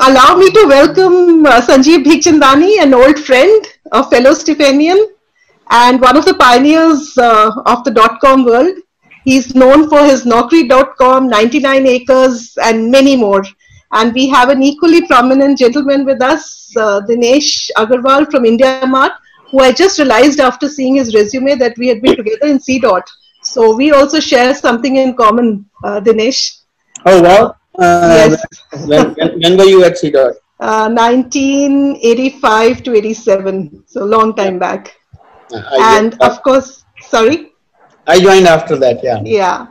allow me to welcome Sanjeev Bhikchandani, an old friend, a fellow Stephanian, and one of the pioneers of the .com world. He's known for his Naukri.com, 99 acres, and many more. And we have an equally prominent gentleman with us, Dinesh Agarwal from IndiaMart, who I just realized after seeing his resume that we had been together in C-Dot. So we also share something in common, Dinesh. Oh, wow. Yes. When were you at C-Dot? 1985 to 87, so long time back. And of course, sorry? I joined after that, yeah. Yeah.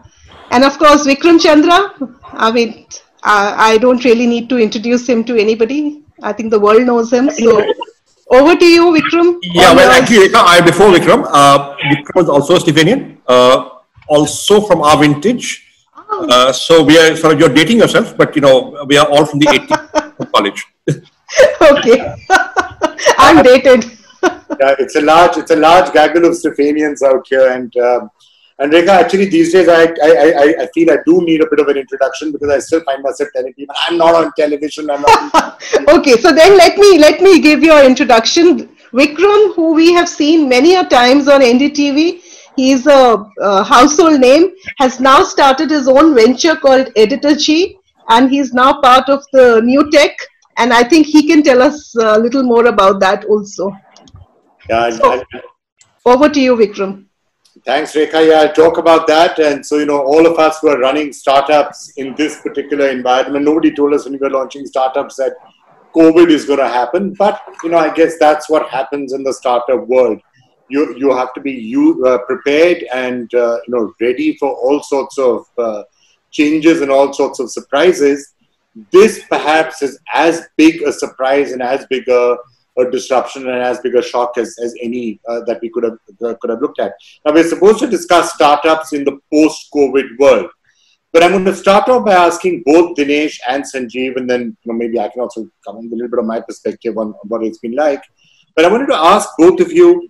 And of course, Vikram Chandra. I mean, I don't really need to introduce him to anybody. I think the world knows him. So over to you, Vikram. Yeah, well, actually, before Vikram, Vikram was also a Stephanian, also from our vintage. So we are sort of, you're dating yourself, but we are all from the 80s from college. Okay. I'm dated. Yeah, it's a large gaggle of Stephanians out here, and Rekha, actually these days I feel I do need a bit of an introduction because I still find myself telling people I'm not on television. I'm not. Okay, so then let me give you an introduction. Vikram, who we have seen many a times on NDTV, he's a household name, has now started his own venture called Editorchi, and he's now part of the New Tech, and I think he can tell us a little more about that also. Yeah, so, over to you, Vikram. Thanks, Rekha. Yeah, I'll talk about that. And so, all of us who are running startups in this particular environment, nobody told us when we were launching startups that COVID is going to happen. But, I guess that's what happens in the startup world. You have to be prepared and, ready for all sorts of changes and all sorts of surprises. This perhaps is as big a surprise and as big a disruption and as big a shock as any that we could have looked at. Now, we're supposed to discuss startups in the post-COVID world. But I'm going to start off by asking both Dinesh and Sanjeev, and then maybe I can also come in with a little bit of my perspective on what it's been like. But I wanted to ask both of you,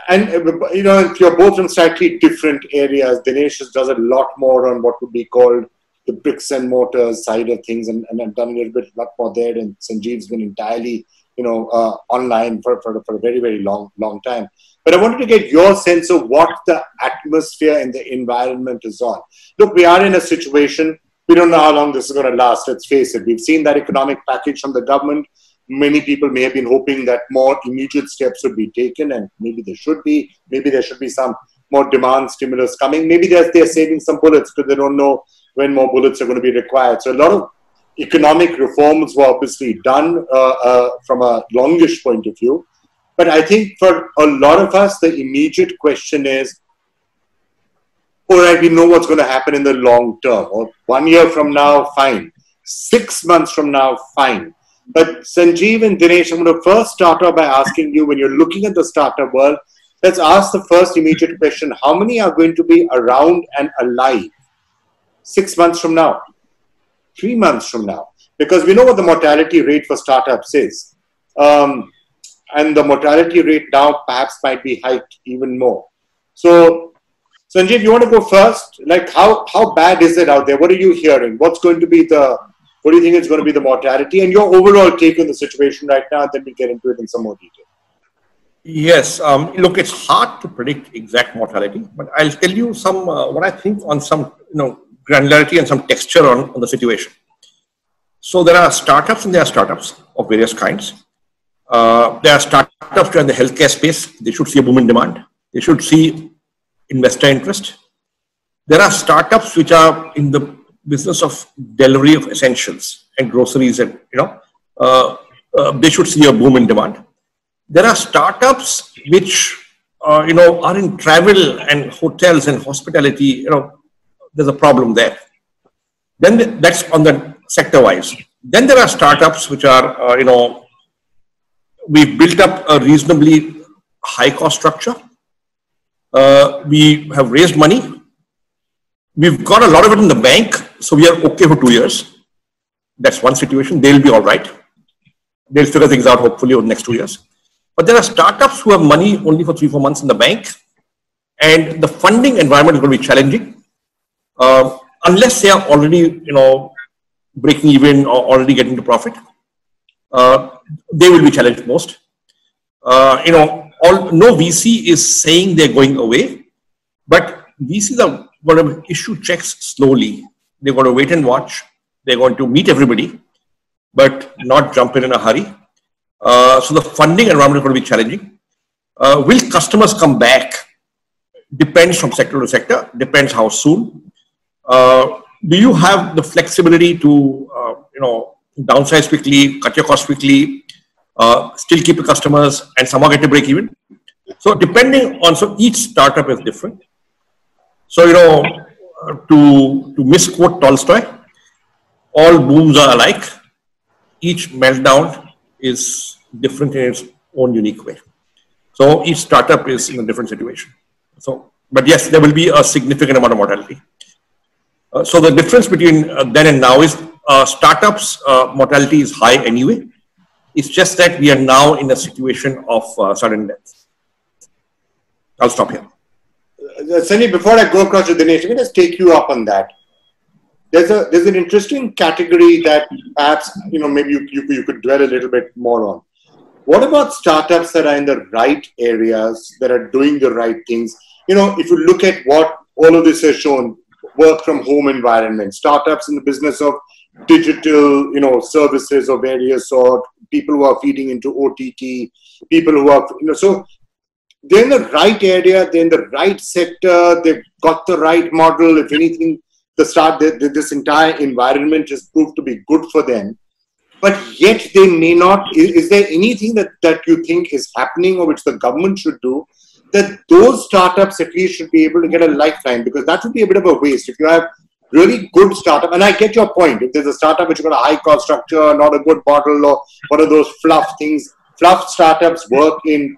and if you're both from slightly different areas, Dinesh does a lot more on what would be called the bricks and mortar side of things, and I've done a lot more there, and Sanjeev's been entirely online for a very, very long time. But I wanted to get your sense of what the atmosphere and the environment is on. Look, we are in a situation, we don't know how long this is going to last, let's face it. We've seen that economic package from the government. Many people may have been hoping that more immediate steps would be taken, and maybe there should be. Maybe there should be some more demand stimulus coming. Maybe they're saving some bullets because they don't know when more bullets are going to be required. So a lot of economic reforms were obviously done from a longish point of view. But I think for a lot of us, the immediate question is, all right, we know what's going to happen in the long term. Or 1 year from now, fine. 6 months from now, fine. But Sanjeev and Dinesh, I'm going to first start off by asking you, when you're looking at the startup world, let's ask the first immediate question. How many are going to be around and alive 6 months from now? 3 months from now, because we know what the mortality rate for startups is. And the mortality rate now perhaps might be hiked even more. So, Sanjeev, you want to go first? Like, how bad is it out there? What are you hearing? What do you think is going to be the mortality? And your overall take on the situation right now, and then we'll get into it in some more detail. Yes, look, it's hard to predict exact mortality, but I'll tell you some, what I think on some, granularity and some texture on the situation. So there are startups and there are startups of various kinds. There are startups in the healthcare space. They should see a boom in demand. They should see investor interest. There are startups which are in the business of delivery of essentials and groceries, and they should see a boom in demand. There are startups which are in travel and hotels and hospitality. There's a problem there. Then that's on the sector wise. Then there are startups which are we've built up a reasonably high cost structure. We have raised money. We've got a lot of it in the bank, so we are okay for 2 years. That's one situation. They'll be all right. They'll figure things out hopefully over the next 2 years. But there are startups who have money only for 3-4 months in the bank, and the funding environment is going to be challenging unless they are already breaking even or already getting to profit, they will be challenged most. No VC is saying they're going away, but VCs are going to issue checks slowly. They're going to wait and watch. They're going to meet everybody, but not jump in a hurry. So the funding environment is going to be challenging. Will customers come back? Depends from sector to sector. Depends how soon. Do you have the flexibility to, downsize quickly, cut your costs quickly, still keep your customers, and somehow get to break even? So depending on, so each startup is different. So, to misquote Tolstoy, all booms are alike. Each meltdown is different in its own unique way. So each startup is in a different situation. So, but yes, there will be a significant amount of mortality. So the difference between then and now is startups' mortality is high anyway. It's just that we are now in a situation of sudden death. I'll stop here. Sanjeev, before I go across to Dinesh, let me just take you up on that. There's an interesting category that perhaps maybe you could dwell a little bit more on. What about startups that are in the right areas, that are doing the right things? If you look at what all of this has shown, work from home environment, startups in the business of digital, services of various sort, people who are feeding into OTT, people who are, so they're in the right area, they're in the right sector, they've got the right model. If anything, this entire environment has proved to be good for them. But yet they may not. Is there anything that you think is happening or which the government should do, that those startups at least should be able to get a lifeline? Because that would be a bit of a waste. If you have really good startup, and I get your point, if there's a startup which has got a high cost structure, not a good model, or one of those fluff things, fluff startups work in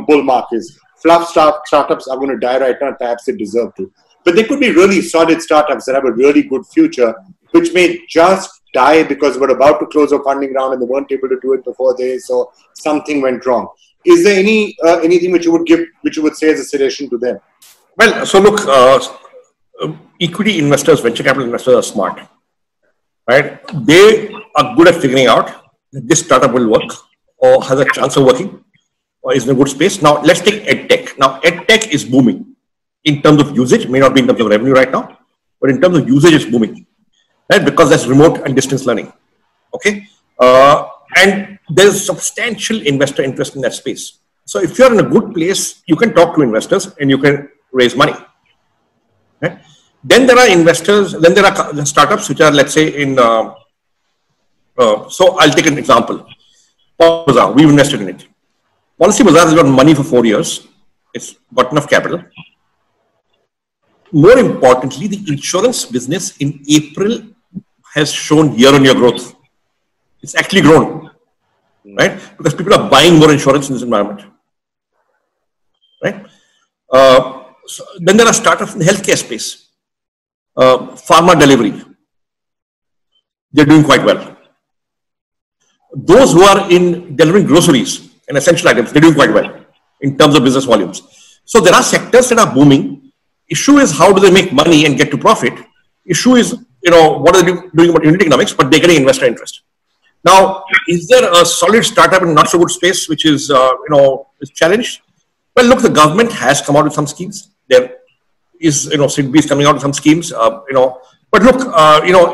bull markets. Fluff startups are going to die right now, perhaps they deserve to. But they could be really solid startups that have a really good future, which may just die because we're about to close a funding round and they weren't able to do it before so something went wrong. Is there anything which you would say as a suggestion to them? Well, so look, equity investors, venture capital investors are smart, right? They are good at figuring out that this startup will work or has a chance of working or is in a good space. Now, let's take EdTech. Now, EdTech is booming in terms of usage, may not be in terms of revenue right now, but in terms of usage, it's booming, right? Because that's remote and distance learning, okay? And there's substantial investor interest in that space. So if you're in a good place, you can talk to investors and you can raise money, right? Then there are investors, then there are startups which are, let's say, in, so I'll take an example. Policy Bazaar, we've invested in it. Policy Bazaar has got money for 4 years. It's got enough capital. More importantly, the insurance business in April has shown year-on-year growth. It's actually grown, right? Because people are buying more insurance in this environment, right? So then there are startups in the healthcare space. Pharma delivery, they're doing quite well. Those who are in delivering groceries and essential items, they're doing quite well in terms of business volumes. So there are sectors that are booming. Issue is how do they make money and get to profit. Issue is, what are they doing about unit economics, but they're getting investor interest. Now, is there a solid startup in not so good space which is, is challenged? Well, look, the government has come out with some schemes. There is, SIDBI is coming out with some schemes, But look,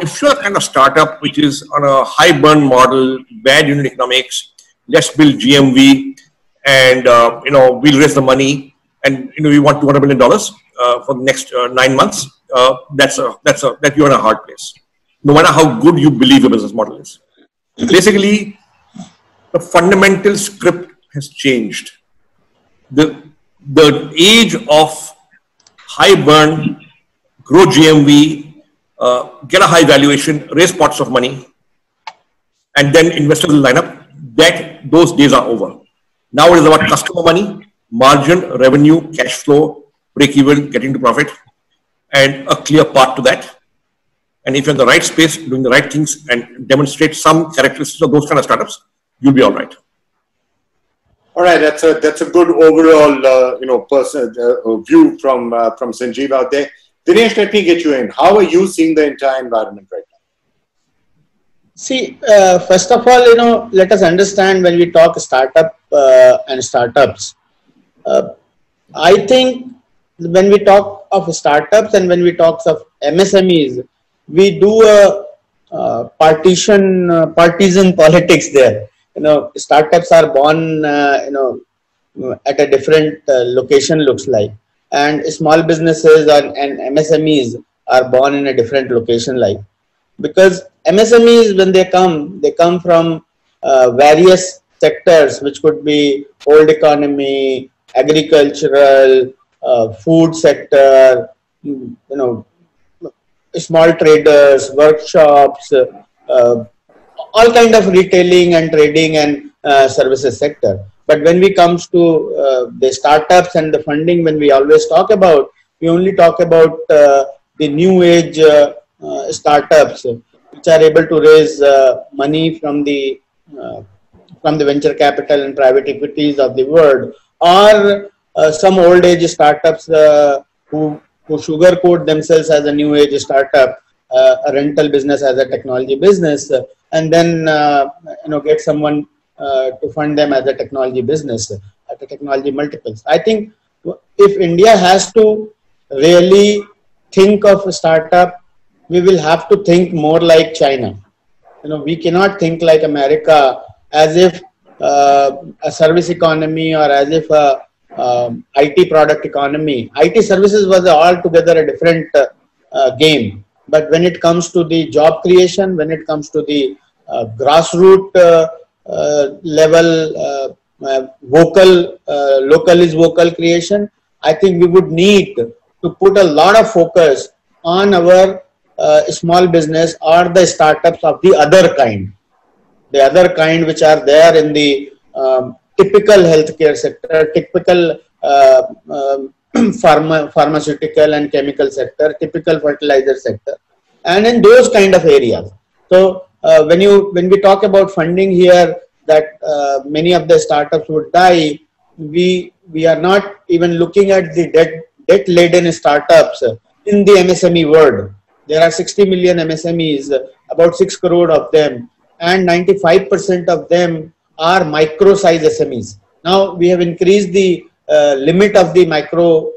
if you're a kind of startup which is on a high burn model, bad unit economics, let's build GMV, and we'll raise the money, and we want $200 million for the next 9 months. That you're in a hard place, no matter how good you believe your business model is. Basically, the fundamental script has changed. The age of high burn, grow GMV, get a high valuation, raise pots of money, and then investors will line up, those days are over. Now it is about customer money, margin, revenue, cash flow, break even, getting to profit, and a clear path to that. And if you're in the right space, doing the right things, and demonstrate some characteristics of those kind of startups, you'll be all right. All right, that's a good overall view from Sanjeev out there. Dinesh, let me get you in. How are you seeing the entire environment right See, first of all, let us understand when we talk startup and startups. I think when we talk of startups and when we talk of MSMEs, we do a partisan politics there. Startups are born, at a different location looks like, and small businesses and MSMEs are born in a different location like. Because MSMEs, when they come from various sectors, which could be old economy, agricultural, food sector, small traders, workshops, all kind of retailing and trading and services sector. But when we comes to the startups and the funding, when we always talk about, we only talk about the new age startups which are able to raise money from the venture capital and private equities of the world, or some old age startups who sugarcoat themselves as a new age startup, a rental business as a technology business, and then get someone to fund them as a technology business at a technology multiples. I think if India has to really think of a startup, we will have to think more like China. We cannot think like America as if a service economy or as if a IT product economy. IT services was altogether a different game. But when it comes to the job creation, when it comes to the grassroots level, local is vocal creation, I think we would need to put a lot of focus on our small business or the startups of the other kind which are there in the typical healthcare sector, typical pharmaceutical and chemical sector, typical fertilizer sector, and in those kind of areas. So when we talk about funding here, that many of the startups would die, we are not even looking at the debt laden startups in the MSME world. There are 60 million MSMEs, about 6 crore of them, and 95% of them are micro size SMEs. Now we have increased the limit of the micro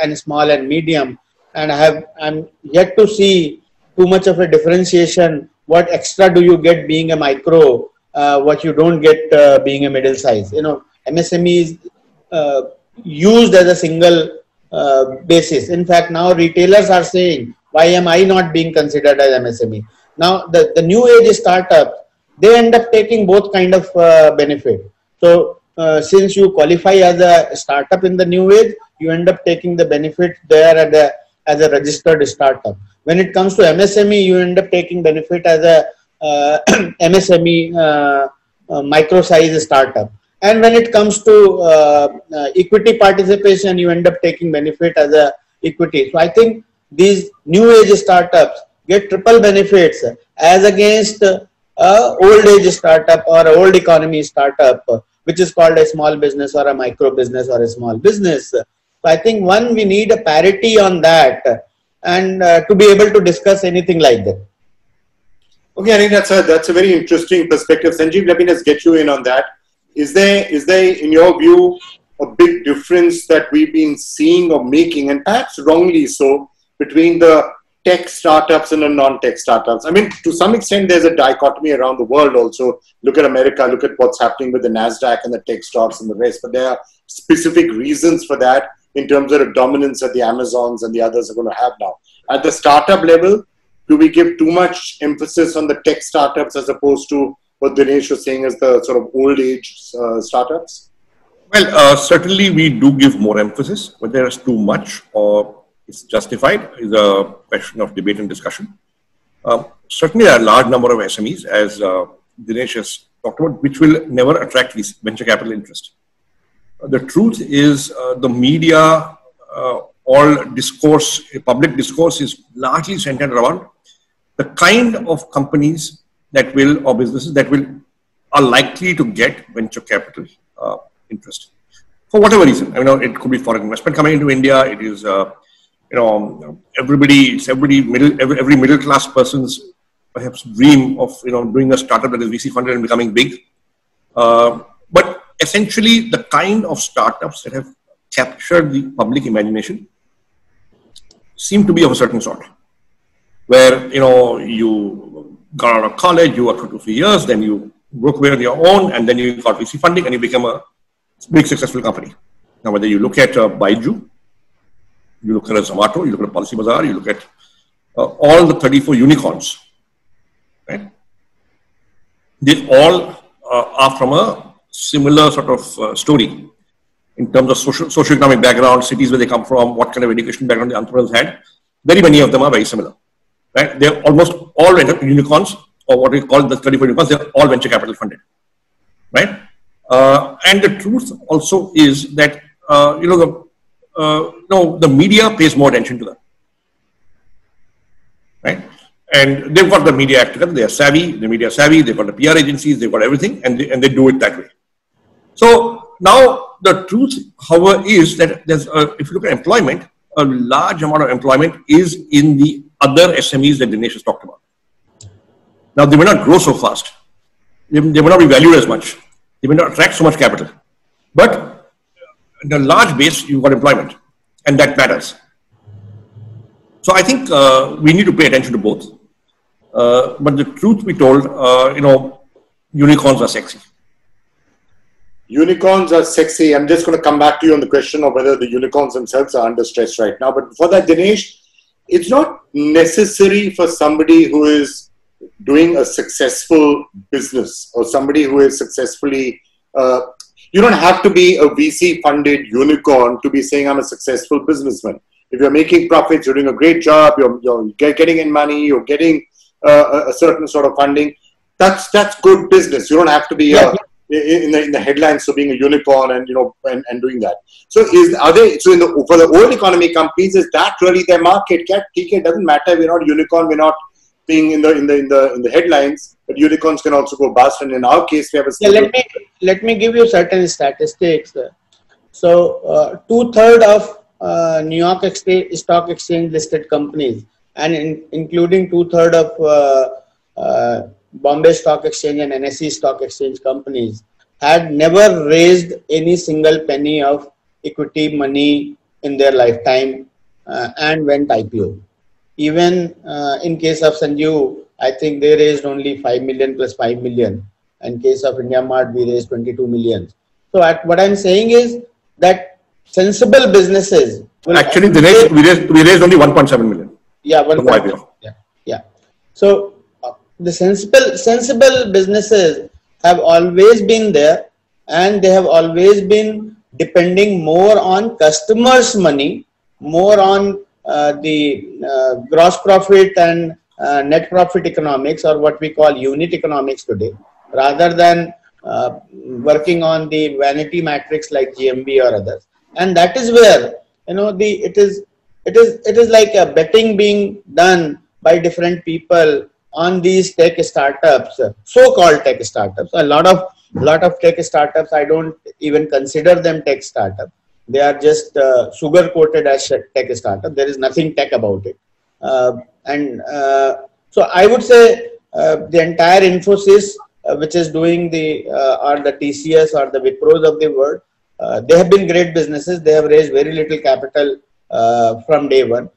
and small and medium, and I'm yet to see too much of a differentiation. What extra do you get being a micro, what you don't get being a middle size? MSME is used as a single basis. In fact, now retailers are saying, why am I not being considered as MSME? Now the new age startup, they end up taking both kind of benefit. So since you qualify as a startup in the new age, you end up taking the benefit there as a registered startup. When it comes to MSME, you end up taking benefit as a MSME micro size startup. And when it comes to equity participation, you end up taking benefit as a equity. So I think these new age startups get triple benefits as against old age startup or old economy startup, which is called a small business or a micro business or a small business. So I think we need a parity on that, and to be able to discuss anything like that. Okay, I think that's a very interesting perspective. Sanjeev, let me just get you in on that. Is there, in your view, a big difference that we've been seeing or making, and perhaps wrongly so, between the tech startups and the non-tech startups? I mean, to some extent, there's a dichotomy around the world also. Look at America, look at what's happening with the NASDAQ and the tech stocks and the rest. But there are specific reasons for that in terms of the dominance that the Amazons and the others are going to have now. At the startup level, do we give too much emphasis on the tech startups as opposed to what Dinesh was saying as the sort of old age startups? Well, certainly we do give more emphasis, but there is too much or it's justified is a question of debate and discussion. Certainly a large number of SMEs, as Dinesh has talked about, which will never attract venture capital interest. The truth is the media, all discourse, public discourse is largely centered around the kind of companies that will, or businesses that are likely to get venture capital interest for whatever reason. I mean, it could be foreign investment coming into India. It is, every middle class person's perhaps dream of doing a startup that is VC funded and becoming big. But essentially, the kind of startups that have captured the public imagination seem to be of a certain sort, where you got out of college, you worked for 2-3 years, then you broke away on your own, and then you got VC funding, and you become a big successful company. Now, whether you look at Byju, you look at Zomato, you look at Policybazaar, you look at all the 34 unicorns, right? They all are from a similar sort of story in terms of socioeconomic background, cities where they come from, what kind of education background the entrepreneurs had. Very many of them are very similar, right? They're almost all unicorns, or what we call the 34 unicorns. They're all venture capital funded, right? And the truth also is that the media pays more attention to them, right? And they've got the media act together. They are savvy, the media savvy. They've got the PR agencies. They've got everything, and they do it that way. So now the truth, however, is that if you look at employment, a large amount of employment is in the other SMEs that Dinesh has talked about. Now, they may not grow so fast. They may not be valued as much. They may not attract so much capital. But in a large base, you've got employment, and that matters. So I think we need to pay attention to both. But the truth be told, unicorns are sexy. Unicorns are sexy. I'm just going to come back to you on the question of whether the unicorns themselves are under stress right now. But for that, Dinesh, it's not necessary for somebody who is doing a successful business or somebody who is successfully, you don't have to be a VC funded unicorn to be saying I'm a successful businessman. If you're making profits, you're doing a great job, you're getting in money, you're getting a certain sort of funding, that's good business. You don't have to be in the headlines for being a unicorn and and doing that. So for the old economy companies, is that really their market? It doesn't matter. We're not a unicorn. We're not being in the headlines. But unicorns can also go bust. And in our case, we have a. Let me give you certain statistics. So 2/3 of New York Stock Exchange listed companies, and including 2/3 of Bombay Stock Exchange and NSE Stock Exchange companies, had never raised any single penny of equity money in their lifetime and went IPO. Even in case of Sanjeev, I think they raised only 5 million plus 5 million. In case of IndiaMart, we raised 22 million. So what I'm saying is that sensible businesses will actually we raised only 1.7 million. Yeah, 1.7. Yeah. So the sensible businesses have always been there, and they have always been depending more on customers' money, more on the gross profit and net profit economics, or what we call unit economics today, rather than working on the vanity metrics like GMV or others. And that is where it is like a betting being done by different people on these tech startups, so-called tech startups. A lot of tech startups, I don't even consider them tech startups. They are just sugar-coated as tech startup. There is nothing tech about it. So I would say the entire Infosys, which is doing or the TCS or the Wipros of the world, they have been great businesses. They have raised very little capital from day one.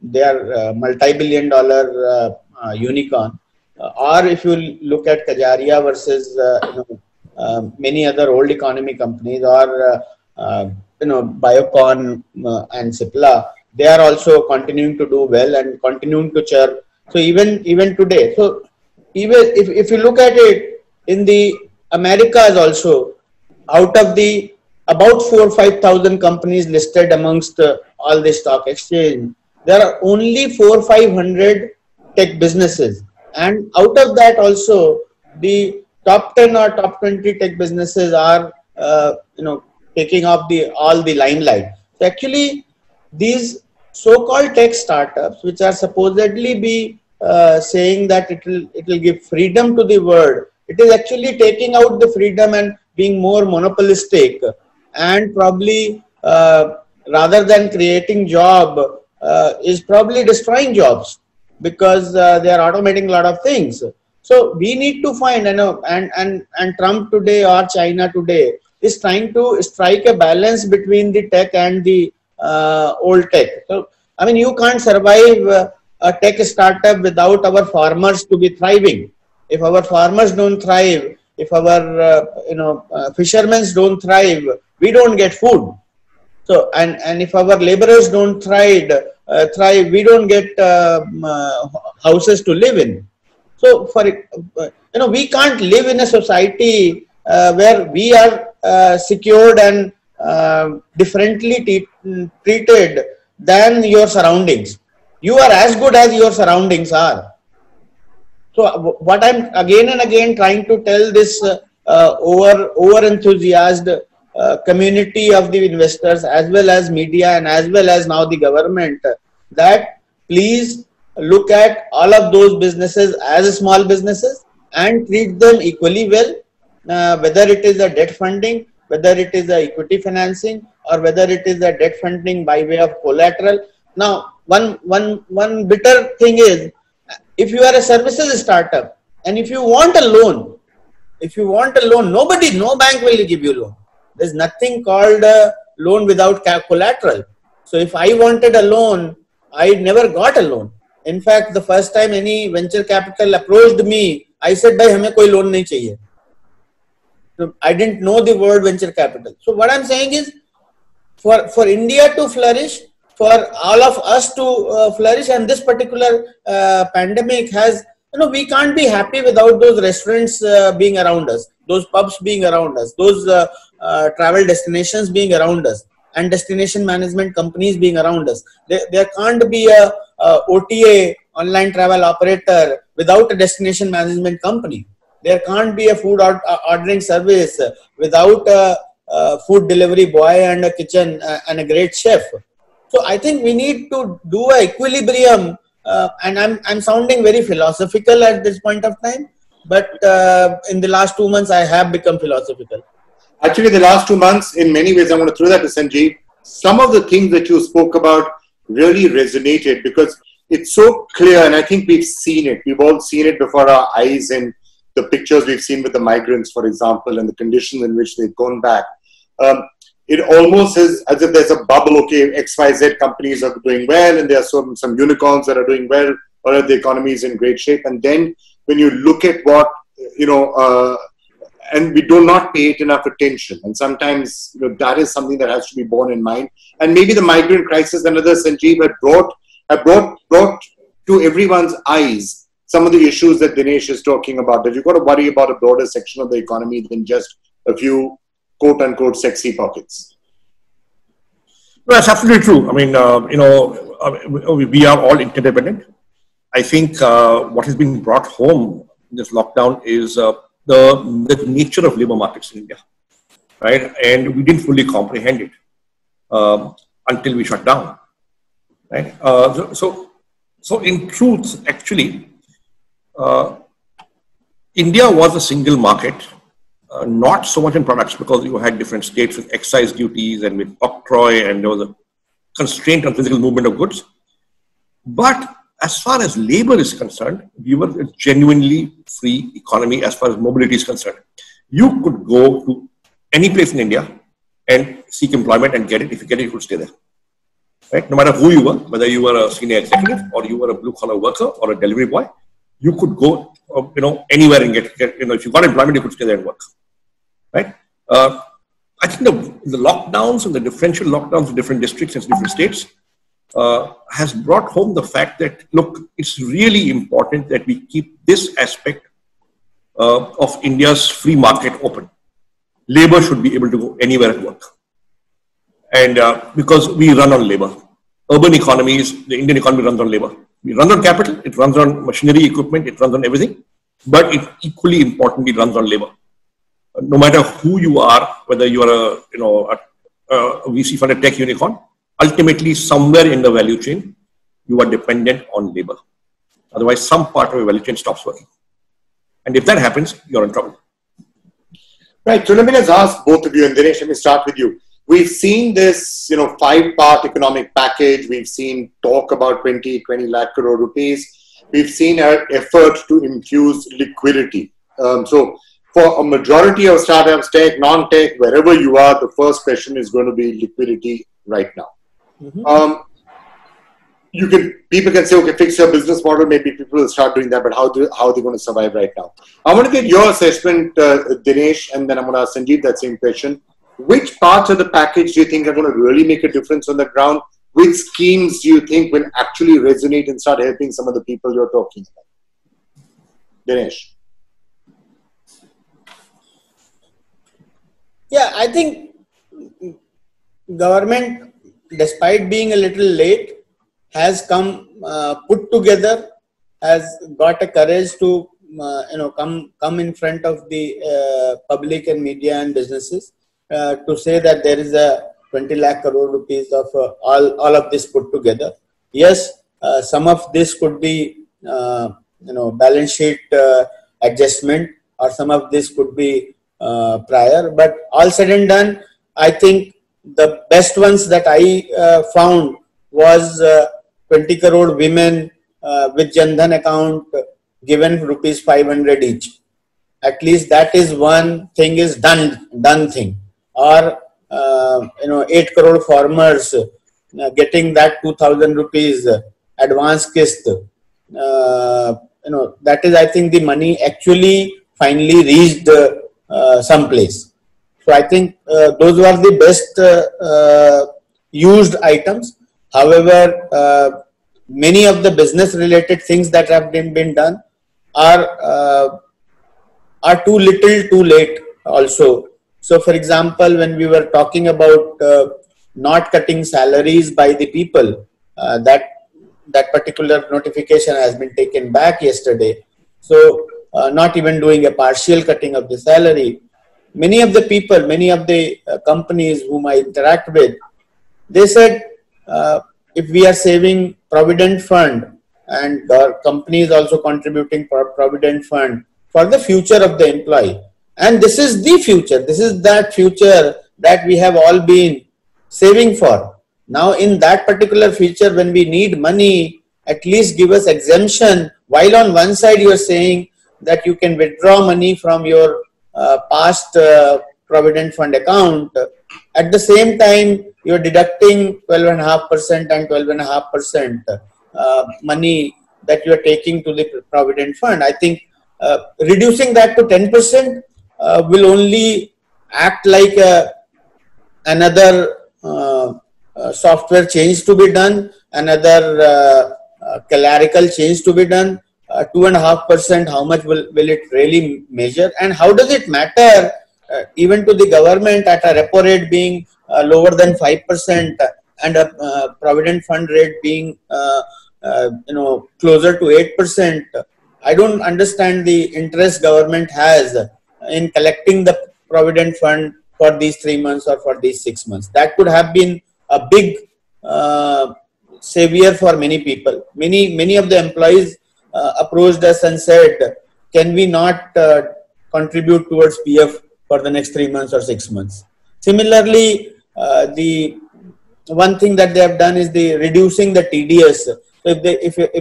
They are multi-billion-dollar unicorn. Or if you look at Kajaria versus many other old economy companies, or Biocon and Cipla, they are also continuing to do well and continuing to churn. So even today, so even if you look at it in the Americas also, out of the about 4,000 or 5,000 companies listed amongst all the stock exchange, there are only 400 or 500 tech businesses, and out of that also the top 10 or top 20 tech businesses are taking up all the limelight. So actually, these so-called tech startups, which are supposedly be saying that it will give freedom to the world, it is actually taking out the freedom and being more monopolistic, and probably rather than creating job is probably destroying jobs. because they are automating a lot of things. So we need to find, and Trump today or China today is trying to strike a balance between the tech and the old tech. So I mean, you can't survive a tech startup without our farmers to be thriving. If our farmers don't thrive, if our fishermen don't thrive, we don't get food. So and if our laborers don't thrive, we don't get houses to live in. So for we can't live in a society where we are secured and differently treated than your surroundings. You are as good as your surroundings are. So what I'm again and again trying to tell this over enthusiastic community of the investors, as well as media and as well as now the government, that please look at all of those businesses as small businesses and treat them equally well, whether it is a debt funding, whether it is a equity financing, or whether it is a debt funding by way of collateral. Now, one bitter thing is, if you are a services startup and if you want a loan, no bank will give you loan. There's nothing called a loan without collateral. So if I wanted a loan, I never got a loan. In fact, the first time any venture capital approached me, I said, "Bhai, hame koi loan nahi chahiye." So I didn't know the word venture capital. So what I'm saying is, for India to flourish, for all of us to flourish, and this particular pandemic has, we can't be happy without those restaurants being around us, those pubs being around us, those travel destinations being around us, and destination management companies being around us. There can't be a OTA, online travel operator, without a destination management company. There can't be a food ordering service without a food delivery boy and a kitchen and a great chef. So I think we need to do an equilibrium, and I'm sounding very philosophical at this point of time, but in the last 2 months I have become philosophical. Actually, the last 2 months, in many ways, I want to throw that to Sanjeev. Some of the things that you spoke about really resonated because it's so clear, and I think we've seen it. We've all seen it before our eyes in the pictures we've seen with the migrants, for example, and the conditions in which they've gone back. It almost is as if there's a bubble. Okay, XYZ companies are doing well, and there are some unicorns that are doing well, or the economy is in great shape. And then when you look at what, and we do not pay it enough attention. And sometimes that is something that has to be borne in mind. And maybe the migrant crisis and others, Sanjeev, have brought to everyone's eyes some of the issues that Dinesh is talking about, that you've got to worry about a broader section of the economy than just a few quote-unquote sexy pockets. No, that's absolutely true. I mean, we are all interdependent. I think what has been brought home in this lockdown is the nature of labor markets in India, right? And we didn't fully comprehend it until we shut down, right? So in truth, actually, India was a single market, not so much in products because you had different states with excise duties and with octroi, and there was a constraint on physical movement of goods. But as far as labor is concerned, we were a genuinely free economy as far as mobility is concerned. You could go to any place in India and seek employment and get it. If you get it, you could stay there. Right? No matter who you were, whether you were a senior executive or you were a blue-collar worker or a delivery boy, you could go, anywhere and get, if you got employment, you could stay there and work. Right? I think the lockdowns and the differential lockdowns in different districts and different states has brought home the fact that, look, it's really important that we keep this aspect of India's free market open. Labor should be able to go anywhere and work. And because we run on labor. Urban economies, the Indian economy runs on labor. We run on capital, it runs on machinery, equipment, it runs on everything. But it equally importantly runs on labor. No matter who you are, whether you are a VC-funded tech unicorn, ultimately, somewhere in the value chain, you are dependent on labor. Otherwise, some part of your value chain stops working. And if that happens, you're in trouble. Right. So let me just ask both of you, and Dinesh, let me start with you. We've seen this, 5-part economic package. We've seen talk about 20 lakh crore rupees. we've seen an effort to infuse liquidity. So for a majority of startups, tech, non-tech, wherever you are, the first question is going to be liquidity right now. Mm-hmm. People can say, okay, fix your business model. Maybe people will start doing that, but how are they going to survive right now? I want to get your assessment, Dinesh, and then I'm going to ask Sanjeev that same question. Which parts of the package do you think are going to really make a difference on the ground? Which schemes do you think will actually resonate and start helping some of the people you're talking about? Dinesh. Yeah, I think government, despite being a little late, has come put together, has got a courage to come in front of the public and media and businesses to say that there is a 20 lakh crore rupees of all of this put together. Yes, some of this could be balance sheet adjustment, or some of this could be prior, but all said and done, I think the best ones that I found was 20 crore women with Jan Dhan account given rupees 500 each. At least that is one thing is done thing. Or 8 crore farmers getting that 2,000 rupees advance kist. That is, I think, the money actually finally reached someplace. So I think those were the best used items. However, many of the business related things that have been done are too little too late also. So for example, when we were talking about not cutting salaries by the people, that particular notification has been taken back yesterday. So not even doing a partial cutting of the salary. Many of the people, many of the companies whom I interact with, they said, if we are saving provident fund and our company is also contributing for provident fund for the future of the employee, and this is the future, this is that future that we have all been saving for. Now in that particular future, when we need money, at least give us exemption, while on one side you are saying that you can withdraw money from your past provident fund account. At the same time, you are deducting 12.5% and 12.5% money that you are taking to the provident fund. I think reducing that to 10% will only act like another software change to be done, another clerical change to be done. 2.5%, how much will it really measure, and how does it matter even to the government at a repo rate being lower than 5% and a provident fund rate being closer to 8%? I don't understand the interest government has in collecting the provident fund for these 3 months or for these 6 months. That could have been a big savior for many people. Many of the employees approached us and said, can we not contribute towards PF for the next 3 months or 6 months? Similarly, the one thing that they have done is the reducing the TDS. So if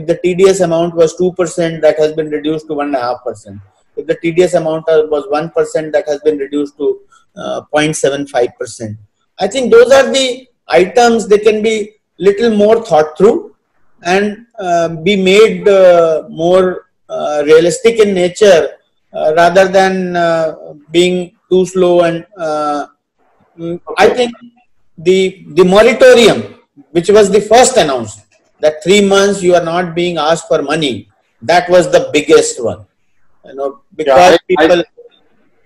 the TDS amount was 2%, that has been reduced to 1.5%. If the TDS amount was 1%, that has been reduced to 0.75%. I think those are the items. They can be little more thought through and be made more realistic in nature rather than being too slow. And I think the moratorium, which was the first announced, that 3 months you are not being asked for money, that was the biggest one. Because people.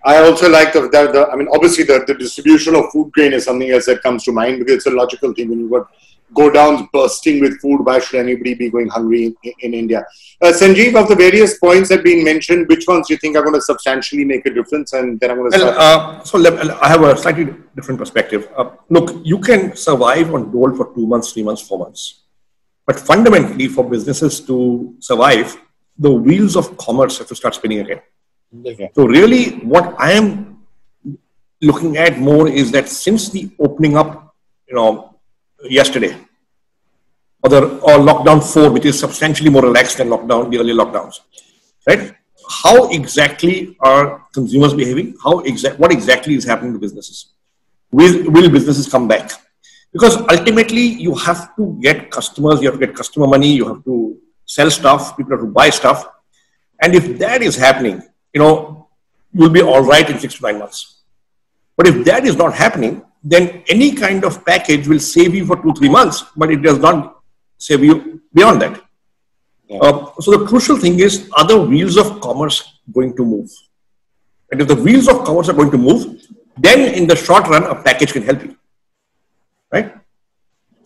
I also like the I mean, obviously the distribution of food grain is something else that comes to mind, because it's a logical thing. When you got go down bursting with food, why should anybody be going hungry in India? Sanjeev, of the various points that have been mentioned, which ones do you think are going to substantially make a difference? And then I'm going to start. I have a slightly different perspective. Look, you can survive on dole for 2 months, 3 months, 4 months. But fundamentally, for businesses to survive, the wheels of commerce have to start spinning again. Okay. So really, what I am looking at more is that since the opening up, yesterday, or lockdown 4, which is substantially more relaxed than the earlier lockdowns, right? How exactly are consumers behaving? What exactly is happening to businesses? Will businesses come back? Because ultimately you have to get customers, you have to get customer money, you have to sell stuff, people have to buy stuff. And if that is happening, you'll be all right in 6 to 9 months. But if that is not happening, then any kind of package will save you for 2-3 months, but it does not save you beyond that. Yeah. So the crucial thing is, are the wheels of commerce going to move? And if the wheels of commerce are going to move, then in the short run, a package can help you, right?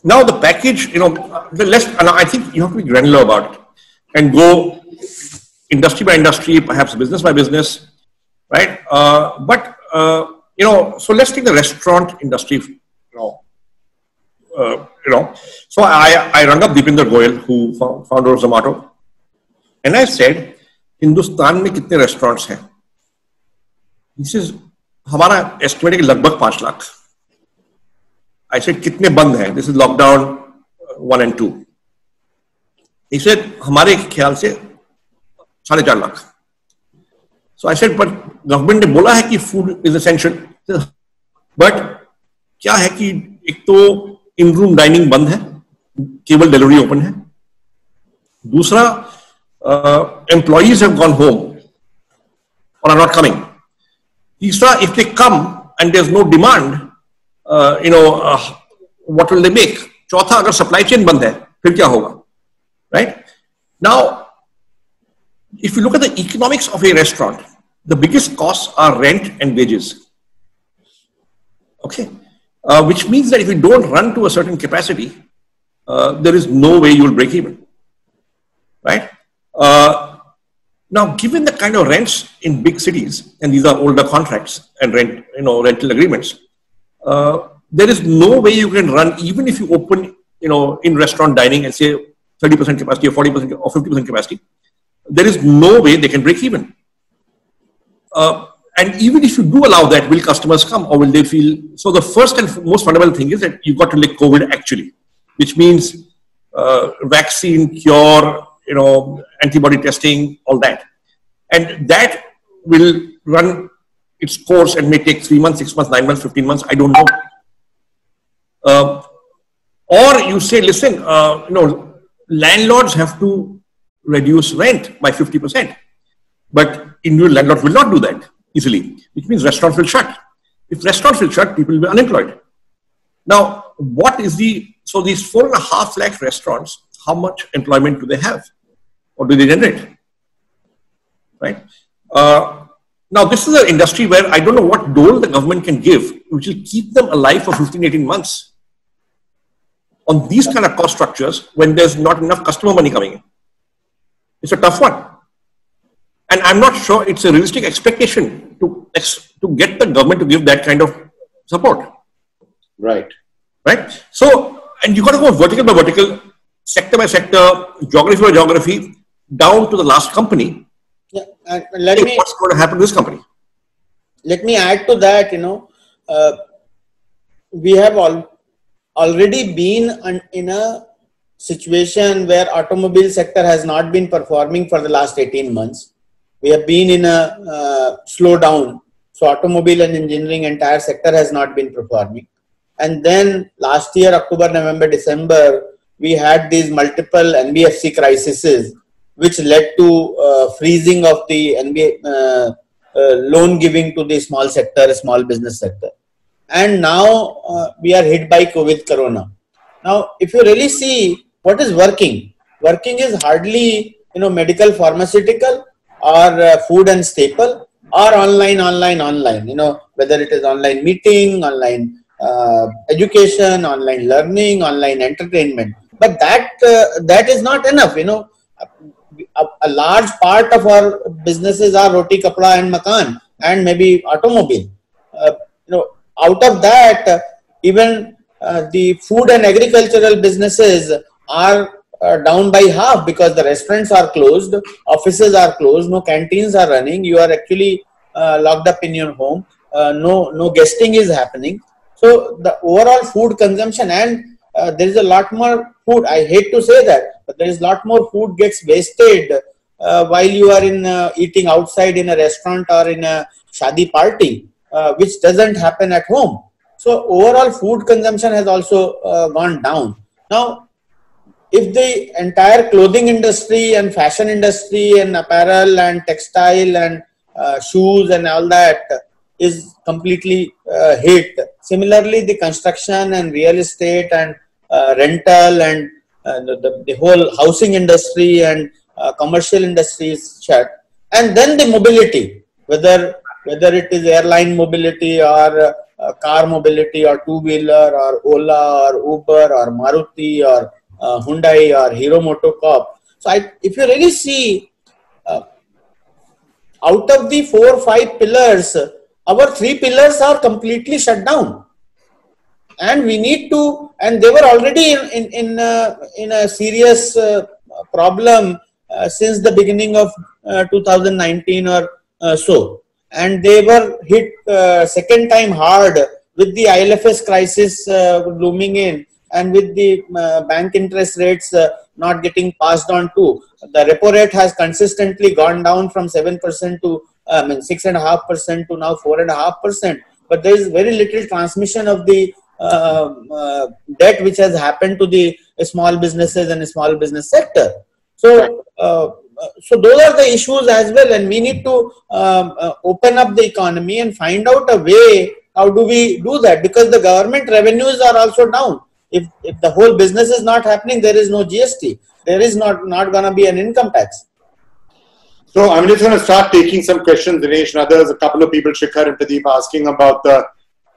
Now the package, and I think you have to be granular about it and go industry by industry, perhaps business by business, right? So let's take the restaurant industry, So I rang up Deepinder Goyal, who founder of Zomato, and I said, Hindustan mein kitne restaurants hain? He says, hamara estimate hai lagbhag 5 lakh. I said, kitne band hain? This is lockdown 1 and 2. He said, hamare khayal se 4.5 lakh. So I said, but government ne bola hai ki food is essential. But kya hai ki ek to in-room dining बंद है, केवल delivery open है. दूसरा, employees have gone home or are not coming. तीसरा, if they come and there's no demand, what will they make? चौथा, अगर supply chain बंद है, फिर क्या होगा? Right? Now, if you look at the economics of a restaurant, the biggest costs are rent and wages. Okay. Which means that if you don't run to a certain capacity, there is no way you will break even, right? Now, given the kind of rents in big cities, and these are older contracts and rental agreements, there is no way you can run, even if you open, in restaurant dining and say 30% capacity or 40% or 50% capacity, there is no way they can break even. And even if you do allow that, will customers come or will they feel? So the first and most fundamental thing is that you've got to lick COVID actually, which means vaccine, cure, antibody testing, all that. And that will run its course and may take 3 months, 6 months, 9 months, 15 months, I don't know. Or you say, listen, landlords have to reduce rent by 50%, but individual landlords will not do that easily, which means restaurants will shut. If restaurants will shut, people will be unemployed. Now, so these 4.5 lakh restaurants, how much employment do they have? Or do they generate? Right? Now, this is an industry where I don't know what dole the government can give, which will keep them alive for 15, 18 months. On these kind of cost structures, when there's not enough customer money coming in. It's a tough one. And I'm not sure it's a realistic expectation to get the government to give that kind of support. Right. Right. So, and you got to go vertical by vertical, sector by sector, geography by geography, down to the last company. Yeah. And what's going to happen to this company? Let me add to that, we have already been in a situation where automobile sector has not been performing for the last 18 months. We have been in a slowdown. So automobile and engineering entire sector has not been performing. And then last year, October, November, December, we had these multiple NBFC crises, which led to freezing of the loan giving to the small sector, small business sector. And now we are hit by COVID Corona. Now, if you really see what is working is hardly, medical, pharmaceutical, or food and staple, or online, whether it is online meeting, online education, online learning, online entertainment. But that is not enough, A large part of our businesses are roti, kapda and makan, and maybe automobile. Out of that, even the food and agricultural businesses are down by half because the restaurants are closed, offices are closed, no canteens are running, you are actually locked up in your home, no guesting is happening. So the overall food consumption, and there is a lot more food. I hate to say that, but there is a lot more food gets wasted while you are in eating outside in a restaurant or in a shadi party, which doesn't happen at home. So overall food consumption has also gone down. Now, if the entire clothing industry and fashion industry and apparel and textile and shoes and all that is completely hit, similarly the construction and real estate and rental and the whole housing industry and commercial industry is shut. And then the mobility, whether it is airline mobility or car mobility or two-wheeler or Ola or Uber or Maruti or Hyundai or Hero MotoCorp. So if you really see, out of the 4 or 5 pillars, our 3 pillars are completely shut down. And we need to, and they were already in a serious problem since the beginning of 2019 or so. And they were hit second time hard with the IL&FS crisis looming in, and with the bank interest rates not getting passed on to. The repo rate has consistently gone down from 7% to 6.5% to now 4.5%. But there is very little transmission of the debt which has happened to the small businesses and small business sector. So, so those are the issues as well, and we need to open up the economy and find out a way how do we do that, because the government revenues are also down. If the whole business is not happening, there is no GST. There is not going to be an income tax. So I'm just going to start taking some questions, Dinesh and others. A couple of people, Shikhar and Pradeep, asking about the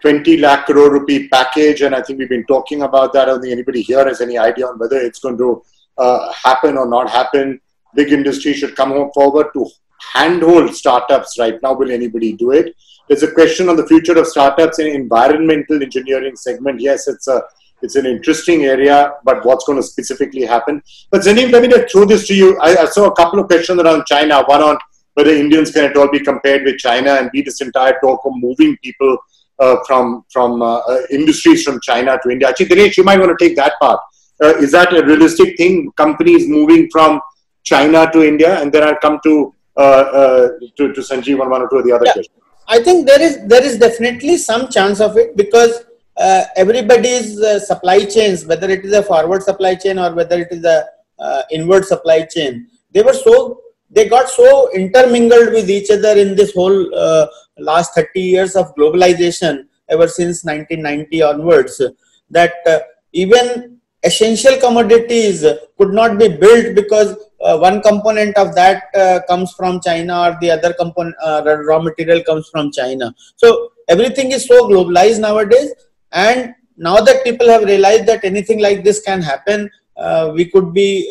20 lakh crore rupee package, and I think we've been talking about that. I don't think anybody here has any idea on whether it's going to happen or not happen. Big industry should come forward to handhold startups right now. Will anybody do it? There's a question on the future of startups in environmental engineering segment. Yes, it's an interesting area, but what's going to specifically happen? But Zanim, let me just throw this to you. I saw a couple of questions around China. One on whether Indians can at all be compared with China, and be this entire talk of moving people from industries from China to India. Actually, Dinesh, you might want to take that part. Is that a realistic thing? Companies moving from China to India? And then I'll come to Sanjeev on one or two of the other questions. I think there is definitely some chance of it, because everybody's supply chains, whether it is a forward supply chain or whether it is a inward supply chain, they got so intermingled with each other in this whole last 30 years of globalization, ever since 1990 onwards, that even essential commodities could not be built because one component of that comes from China, or the other component raw material comes from China. So everything is so globalized nowadays, and now that people have realized that anything like this can happen, we could be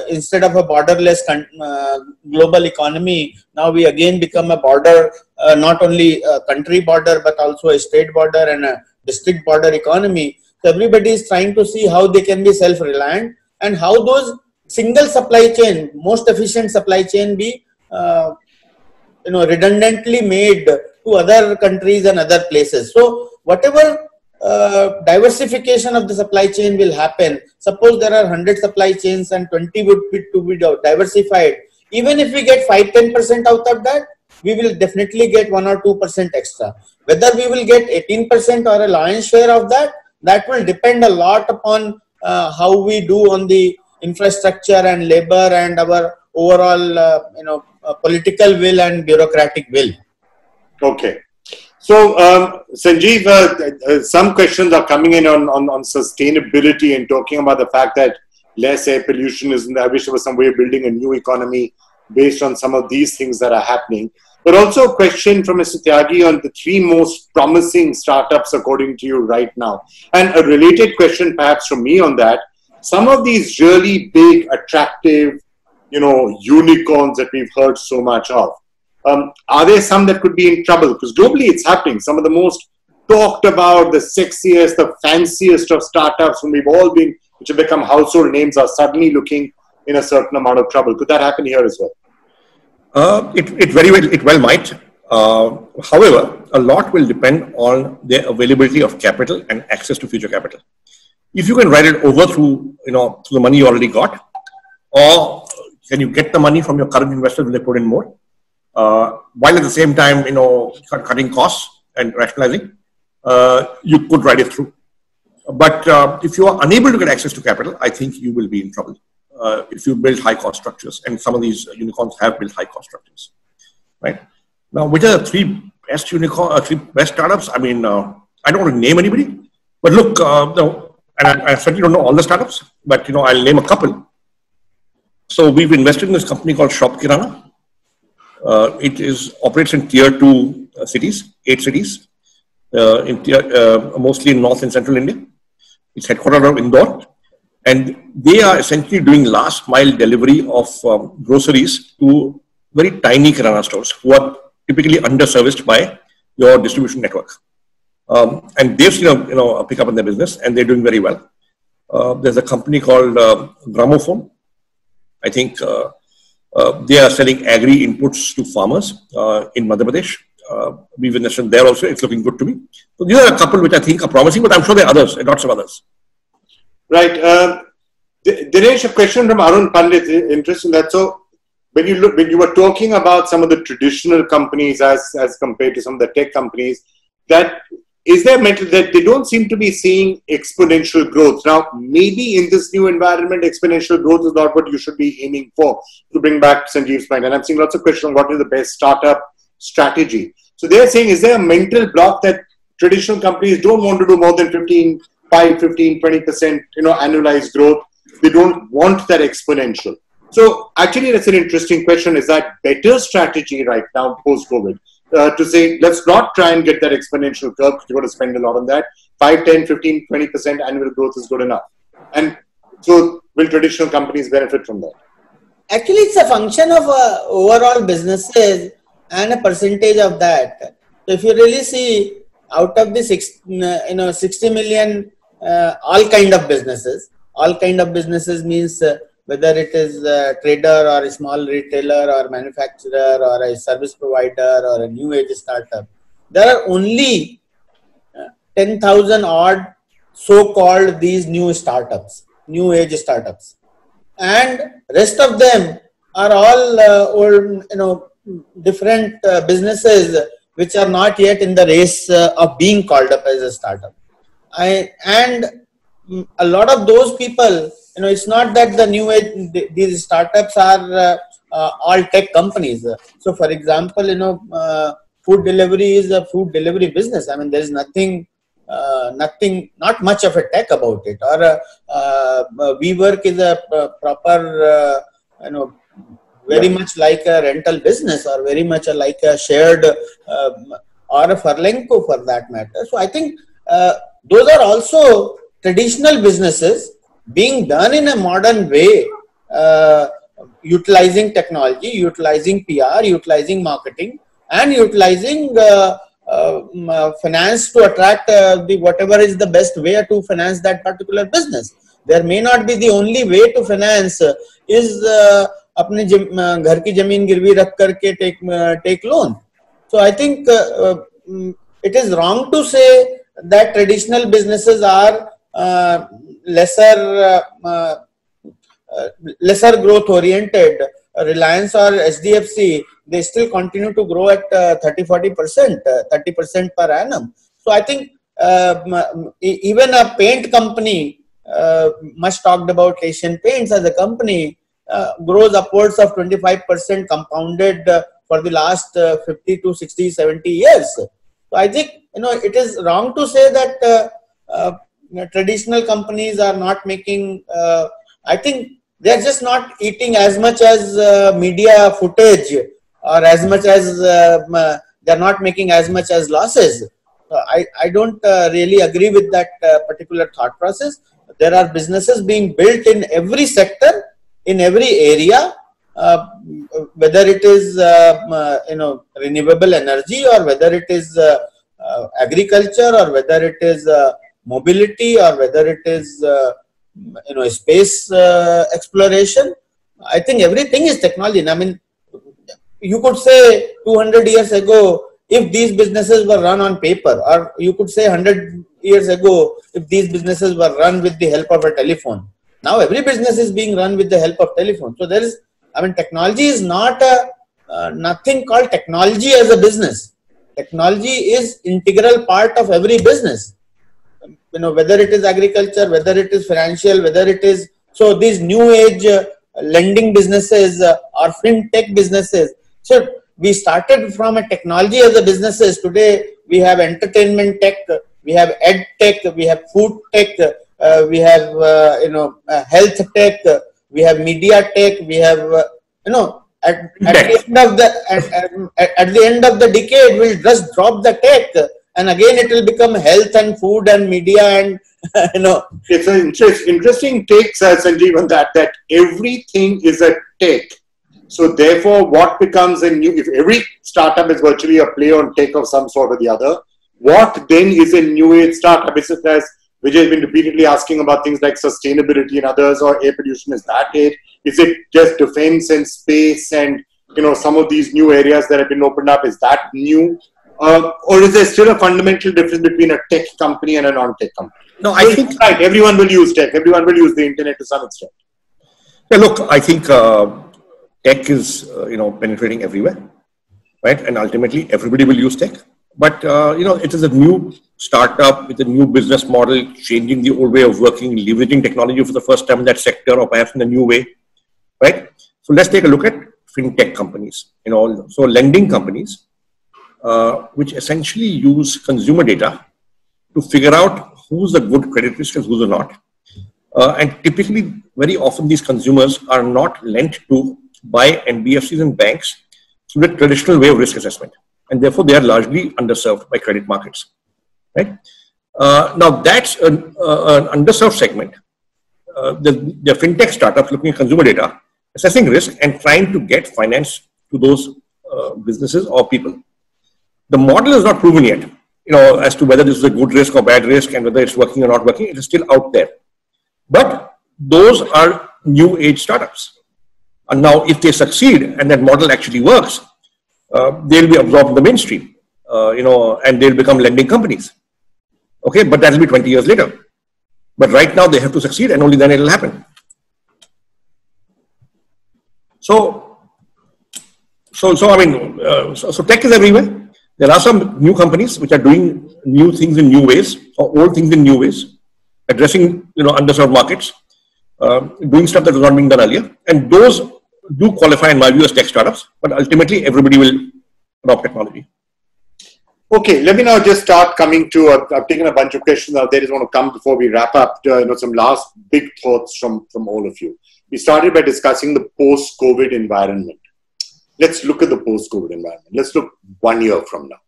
instead of a borderless global economy, now we again become a border, not only a country border but also a state border and a district border economy. So everybody is trying to see how they can be self-reliant, and how those single supply chain, most efficient supply chain, be redundantly made to other countries and other places. So whatever diversification of the supply chain will happen, suppose there are 100 supply chains and 20 would be to be diversified, even if we get 5-10% out of that, we will definitely get 1 or 2% extra. Whether we will get 18% or a lion's share of that, that will depend a lot upon how we do on the infrastructure and labor and our overall political will and bureaucratic will. Okay. So, Sanjeev, some questions are coming in on sustainability and talking about the fact that less air pollution is, I wish there was some way of building a new economy based on some of these things that are happening. But also a question from Mr. Tyagi on the 3 most promising startups according to you right now. And a related question perhaps from me on that, some of these really big, attractive, unicorns that we've heard so much of, are there some that could be in trouble? Because globally it's happening. Some of the most talked about, the sexiest, the fanciest of startups which have become household names, are suddenly looking in a certain amount of trouble. Could that happen here as well? It well might. However, a lot will depend on their availability of capital and access to future capital. If you can ride it over through, through the money you already got, or can you get the money from your current investors when they put in more, while at the same time, cutting costs and rationalizing, you could ride it through. But if you are unable to get access to capital, I think you will be in trouble if you build high cost structures. And some of these unicorns have built high cost structures, right? Now, which are the three best startups? I mean, I don't want to name anybody, but look, and I certainly don't know all the startups, but I'll name a couple. So we've invested in this company called Shop Kirana. It operates in tier 2 cities, 8 cities, mostly in North and Central India. It's headquartered out of Indore, and they are essentially doing last mile delivery of groceries to very tiny Kirana stores who are typically underserviced by your distribution network. And they've seen a pickup in their business, and they're doing very well. There's a company called Gramophone. I think they are selling agri inputs to farmers in Madhya Pradesh. We've invested there also. It's looking good to me. So these are a couple which I think are promising, but I'm sure there are others and lots of others. Right. Dinesh, a question from Arun Pandit. Interesting that. So when you were talking about some of the traditional companies as compared to some of the tech companies, that is there mental that they don't seem to be seeing exponential growth. Now, maybe in this new environment, exponential growth is not what you should be aiming for, to bring back Sanjeev's point. And I'm seeing lots of questions on what is the best startup strategy. So they're saying, is there a mental block that traditional companies don't want to do more than 15, 20% annualized growth? They don't want that exponential. So actually, that's an interesting question. Is that better strategy right now post-COVID? To say, let's not try and get that exponential curve, because you're going to spend a lot on that. 5, 10, 15, 20% annual growth is good enough. And so will traditional companies benefit from that? Actually, it's a function of overall businesses and a percentage of that. So if you really see, out of the 60 million, all kind of businesses means whether it is a trader or a small retailer or manufacturer or a service provider or a new age startup, there are only 10,000 odd so-called these new startups, new age startups, and rest of them are all old, different businesses which are not yet in the race of being called up as a startup. And a lot of those people, it's not that the new age, these startups are all tech companies. So for example, food delivery is a food delivery business. I mean, there is not much of a tech about it. Or WeWork is a proper, very much like a rental business, or very much like a shared, or a Furlenco for that matter. So I think those are also traditional businesses being done in a modern way, utilizing technology, utilizing PR, utilizing marketing, and utilizing finance to attract whatever is the best way to finance that particular business. There may not be the only way to finance is अपने घर की जमीन गिरवी रख करके take loan. So I think it is wrong to say that traditional businesses are lesser growth oriented. Reliance or SDFC, they still continue to grow at 30-40%, 30% per annum. So I think even a paint company, much talked about Asian Paints as a company, grows upwards of 25% compounded for the last 50 to 60, 70 years. So I think, it is wrong to say that traditional companies are not making, I think they are just not eating as much as media footage, or as much as they are not making as much as losses. I don't really agree with that particular thought process. There are businesses being built in every sector, in every area, whether it is renewable energy, or whether it is agriculture, or whether it is mobility, or whether it is space exploration. I think everything is technology. I mean, you could say 200 years ago, if these businesses were run on paper, or you could say 100 years ago, if these businesses were run with the help of a telephone. Now every business is being run with the help of telephone. So there is, I mean, technology is not nothing called technology as a business. Technology is integral part of every business. You know, whether it is agriculture, whether it is financial, whether it is, so these new age lending businesses or fintech businesses. So we started from a technology as a businesses. Today we have entertainment tech, we have ed tech, we have food tech, we have health tech, we have media tech, we have at the end of the decade we'll just drop the tech, and again it will become health and food and media and It's an interesting take, Sanjeev, on that everything is a tech. So therefore, what becomes a new, if every startup is virtually a play on tech of some sort or the other, what then is a new age startup? Is it, as Vijay has been repeatedly asking about things like sustainability and others, or air pollution, is that it? Is it just defense and space and some of these new areas that have been opened up? Is that new? Or is there still a fundamental difference between a tech company and a non-tech company? No, I think right. Everyone will use tech. Everyone will use the internet to some extent. Yeah, look, I think tech is penetrating everywhere, right? And ultimately, everybody will use tech. But it is a new startup with a new business model, changing the old way of working, leveraging technology for the first time in that sector, or perhaps in a new way, right? So let's take a look at fintech companies. So lending companies, which essentially use consumer data to figure out who's a good credit risk and who's not. And typically, very often, these consumers are not lent to by NBFCs and banks through the traditional way of risk assessment. And therefore, they are largely underserved by credit markets. Right? Now, that's an underserved segment. The fintech startups looking at consumer data, assessing risk and trying to get finance to those businesses or people. The model is not proven yet, as to whether this is a good risk or bad risk and whether it's working or not working. It is still out there. But those are new age startups. And now, if they succeed and that model actually works, they'll be absorbed in the mainstream, and they'll become lending companies. Okay, but that'll be 20 years later. But right now, they have to succeed, and only then it'll happen. So tech is everywhere. There are some new companies which are doing new things in new ways, or old things in new ways, addressing underserved markets, doing stuff that was not being done earlier, and those do qualify in my view as tech startups. But ultimately, everybody will adopt technology. Okay, let me now just start coming to. I've taken a bunch of questions out there. I just want to come before we wrap up. Some last big thoughts from all of you. We started by discussing the post-COVID environment. Let's look at the post-COVID environment. Let's look 1 year from now.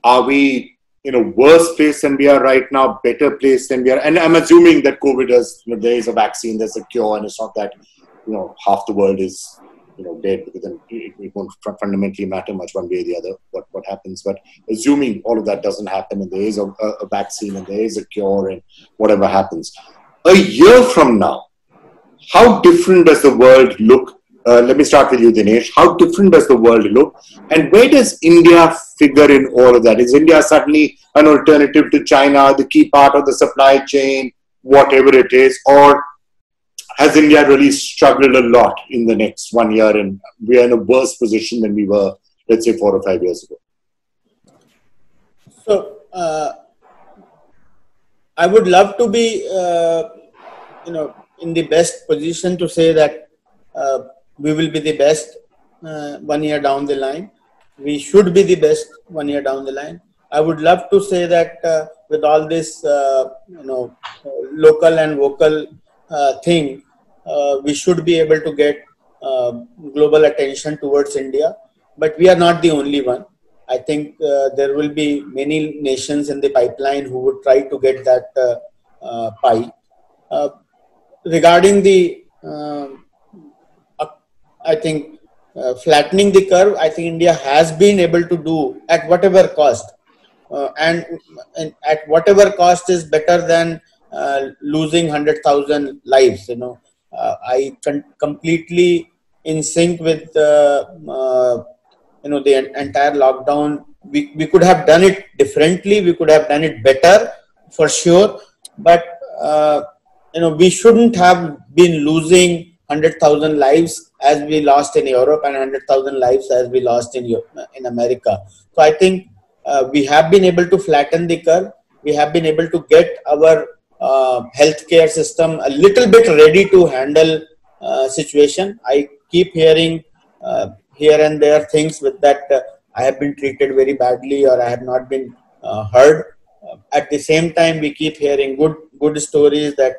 Are we in a worse place than we are right now, better place than we are? And I'm assuming that COVID has, there is a vaccine, there's a cure, and it's not that, half the world is, dead, because then it won't fundamentally matter much one way or the other what happens. But assuming all of that doesn't happen and there is a vaccine and there is a cure and whatever happens, a year from now, how different does the world look? Let me start with you, Dinesh. How different does the world look? And where does India figure in all of that? Is India suddenly an alternative to China, the key part of the supply chain, whatever it is? Or has India really struggled a lot in the next 1 year and we are in a worse position than we were, let's say, 4 or 5 years ago? So, I would love to be, in the best position to say that we will be the best 1 year down the line. We should be the best 1 year down the line. I would love to say that with all this, local and vocal thing, we should be able to get global attention towards India. But we are not the only one. I think there will be many nations in the pipeline who would try to get that pie. Regarding the I think flattening the curve, I think India has been able to do at whatever cost, and at whatever cost is better than losing 100,000 lives. I completely in sync with the entire lockdown. We could have done it differently. We could have done it better, for sure. But we shouldn't have been losing 100,000 lives as we lost in Europe and 100,000 lives as we lost in America. So I think we have been able to flatten the curve. We have been able to get our healthcare system a little bit ready to handle situation. I keep hearing here and there things with that I have been treated very badly or I have not been heard. At the same time, we keep hearing good stories that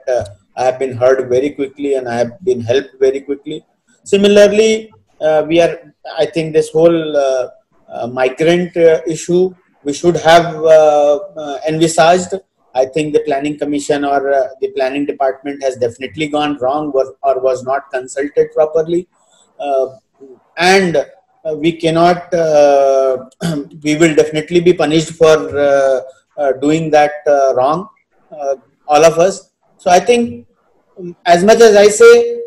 I have been heard very quickly and I have been helped very quickly. Similarly, I think this whole migrant issue, we should have envisaged. I think the planning commission or the planning department has definitely gone wrong or was not consulted properly. And we cannot, we will definitely be punished for doing that wrong, all of us. So I think as much as I say,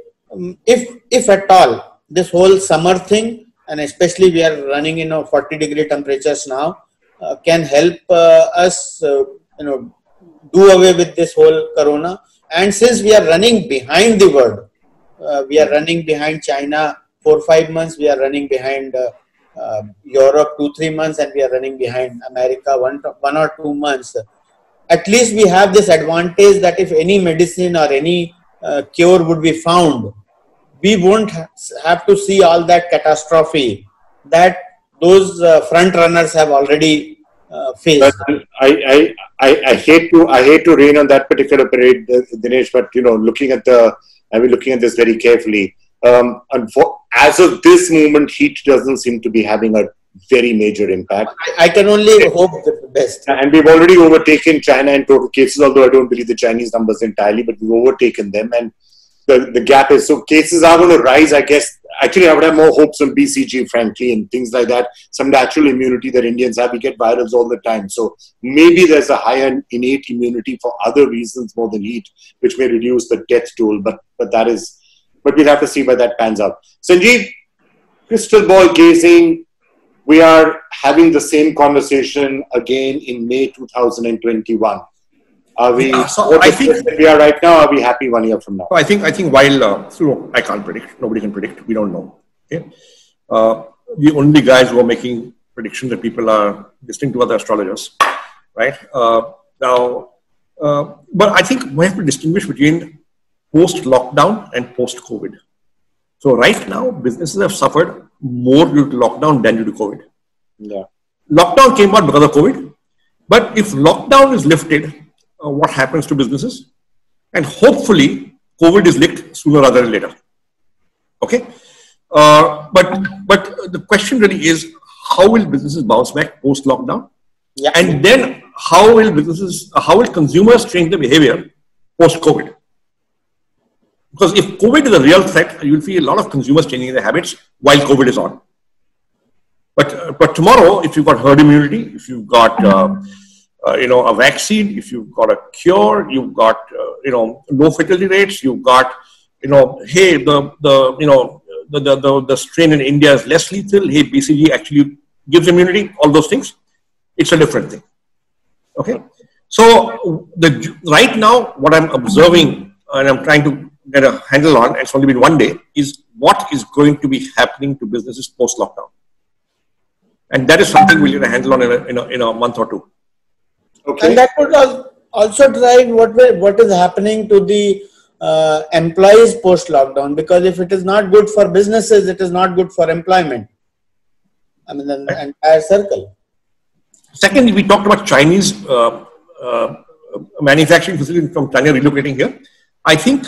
if at all, this whole summer thing, and especially we are running 40-degree temperatures now, can help us, do away with this whole corona. And since we are running behind the world, we are running behind China 4 or 5 months, we are running behind Europe 2-3 months, and we are running behind America 1 or 2 months. At least we have this advantage that if any medicine or any cure would be found, we won't have to see all that catastrophe that those front runners have already faced. But I hate to rain on that particular parade, Dinesh. But I've been looking at this very carefully. As of this moment, heat doesn't seem to be having a very major impact. I can only hope the best. And we've already overtaken China in total cases, although I don't believe the Chinese numbers entirely, but we've overtaken them. And the gap is, so cases are going to rise, I guess. Actually, I would have more hopes on BCG, frankly, and things like that. Some natural immunity that Indians have. We get virals all the time. So maybe there's a higher innate immunity for other reasons more than heat, which may reduce the death toll. But we'll have to see where that pans out. Sanjeev, crystal ball gazing, we are having the same conversation again in May 2021. Are we? I think we are right now. Are we happy 1 year from now? I think while I can't predict, nobody can predict. We don't know. Okay, the only guys who are making predictions that people are listening to other astrologers, right? But I think we have to distinguish between post-lockdown and post-COVID. So right now, businesses have suffered more due to lockdown than due to COVID. Yeah. Lockdown came out because of COVID. But if lockdown is lifted, what happens to businesses? And hopefully, COVID is licked sooner rather than later. Okay? But the question really is, how will businesses bounce back post-lockdown? Yeah. And then how will consumers change their behavior post-COVID? Because if COVID is a real threat, you'll see a lot of consumers changing their habits while COVID is on. But tomorrow, if you've got herd immunity, if you've got a vaccine, if you've got a cure, you've got low fertility rates, you've got hey, the strain in India is less lethal. Hey, BCG actually gives immunity. All those things, it's a different thing. Okay, so right now, what I'm observing and I'm trying to get a handle on, it's only been 1 day, is what is going to be happening to businesses post-lockdown. And that is something we'll get a handle on in a month or two. Okay. And that would also drive what is happening to the employees post-lockdown, because if it is not good for businesses, it is not good for employment. I mean, the entire circle. Secondly, we talked about Chinese manufacturing facilities from China relocating here. I think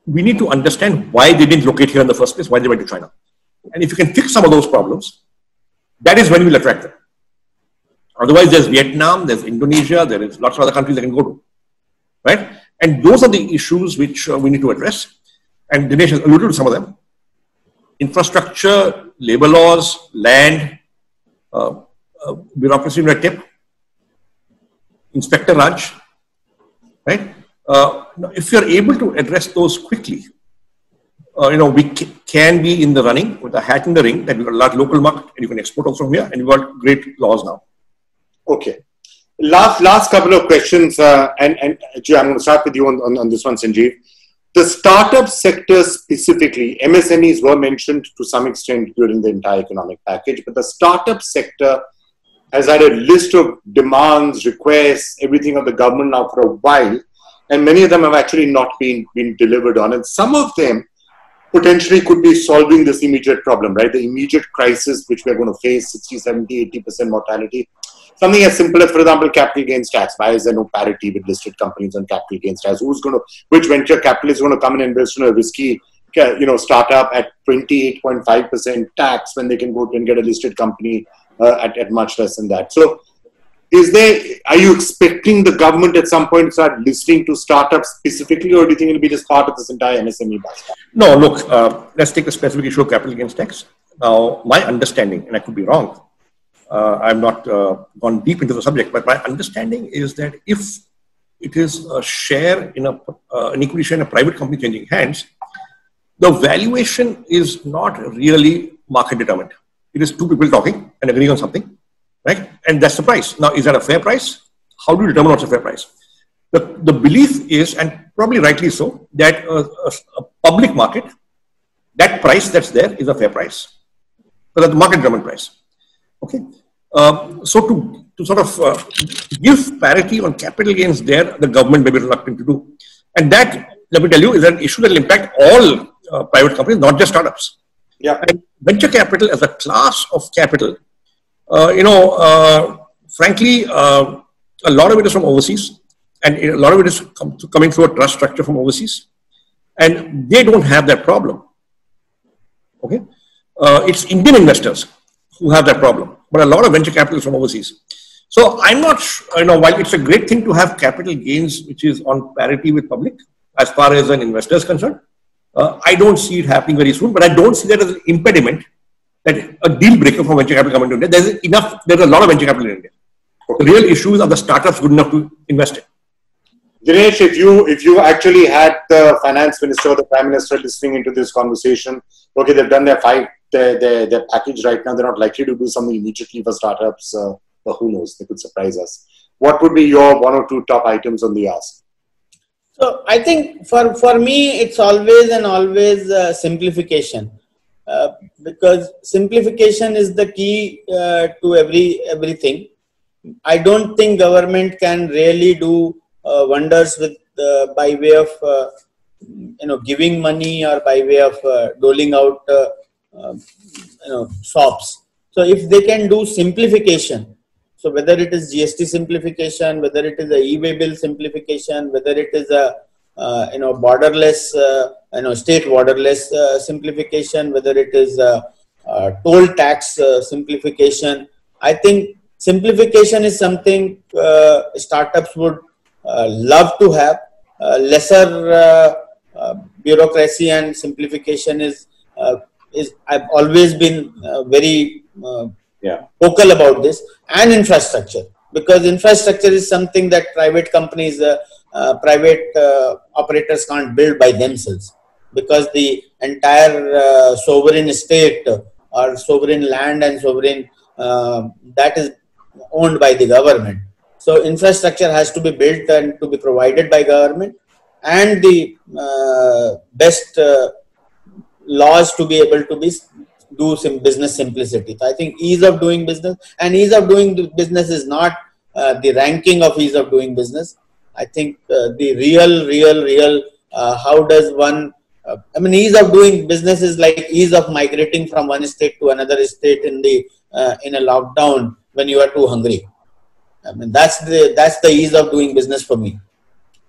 we need to understand why they didn't locate here in the first place, why they went to China. And if you can fix some of those problems, that is when we'll attract them. Otherwise, there's Vietnam, there's Indonesia, there is lots of other countries they can go to, right? And those are the issues which we need to address. And Dinesh has alluded to some of them. Infrastructure, labor laws, land, bureaucracy and red tape, Inspector Raj, right? If you're able to address those quickly, we can be in the running with a hat in the ring, that we've got a large local market and you can export also from here, and we've got great laws now. Okay. Last couple of questions, and I'm going to start with you on this one, Sanjeev. The startup sector specifically, MSMEs were mentioned to some extent during the entire economic package, but the startup sector has had a list of demands, requests, everything of the government now for a while, and many of them have actually not been delivered on, and some of them potentially could be solving this immediate problem, right? The immediate crisis which we're going to face, 60, 70, 80% mortality. Something as simple as, for example, capital gains tax. Why is there no parity with listed companies on capital gains tax? Which venture capitalist is going to come and invest in a risky, startup at 28.5% tax when they can go and get a listed company at much less than that? So, are you expecting the government at some point to start listening to startups specifically, or do you think it'll be just part of this entire MSME basket? No, look, let's take the specific issue of capital gains tax. Now, my understanding, and I could be wrong, I've not gone deep into the subject, but my understanding is that if it is a share in an equity share in a private company changing hands, the valuation is not really market determined. It is two people talking and agreeing on something, right? And that's the price. Now, is that a fair price? How do you determine what's a fair price? The belief is, and probably rightly so, that a public market, that price that's there is a fair price. So that's the market determined price. Okay. So to sort of give parity on capital gains there, the government may be reluctant to do. And that, let me tell you, is an issue that will impact all private companies, not just startups. Yeah. And venture capital as a class of capital, frankly, a lot of it is from overseas, and a lot of it is coming through a trust structure from overseas, and they don't have that problem. Okay. It's Indian investors who have that problem, but a lot of venture capital is from overseas. So I'm not sure, while it's a great thing to have capital gains, which is on parity with public, as far as an investor is concerned, I don't see it happening very soon, but I don't see that as an impediment, that a deal breaker for venture capital coming to India. There's a lot of venture capital in India. The real issue is, are the startups good enough to invest in? Dinesh, if you actually had the finance minister or the prime minister listening into this conversation, okay, they've done their package right now, they're not likely to do something immediately for startups, but who knows, they could surprise us. What would be your one or two top items on the ask? So I think for me, it's always simplification, because simplification is the key to everything. I don't think government can really do wonders with by way of giving money or by way of doling out SOPs. So if they can do simplification, so whether it is GST simplification, whether it is a e-way bill simplification, whether it is a borderless state borderless simplification, whether it is toll tax simplification, I think simplification is something startups would love to have. Lesser bureaucracy and simplification is I've always been very vocal about this, and infrastructure, because infrastructure is something that private companies, private operators can't build by themselves, because the entire sovereign state or sovereign land and sovereign that is owned by the government. So infrastructure has to be built and to be provided by government, and the best laws to be able to do some business simplicity. So I think ease of doing business, and ease of doing business is not the ranking of ease of doing business. I think the real how does one, ease of doing business is like ease of migrating from one state to another state in a lockdown when you are too hungry. That's the ease of doing business for me.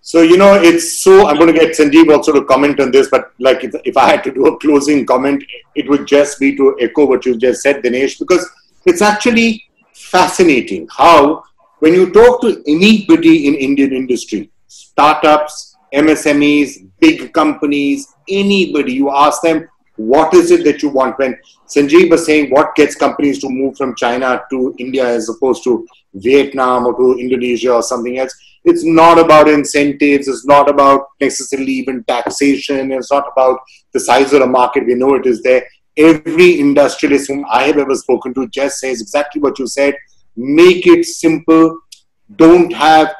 So, it's so, I'm going to get Sanjeev also to comment on this, but like if I had to do a closing comment, it would just be to echo what you just said, Dinesh, because it's actually fascinating how, when you talk to anybody in Indian industry, startups, MSMEs, big companies, anybody, you ask them, what is it that you want? When Sanjeev was saying what gets companies to move from China to India as opposed to Vietnam or to Indonesia or something else, It's not about incentives. It's not about necessarily even taxation. It's not about the size of the market. We know it is there. Every industrialist whom I have ever spoken to just says exactly what you said. Make it simple. Don't have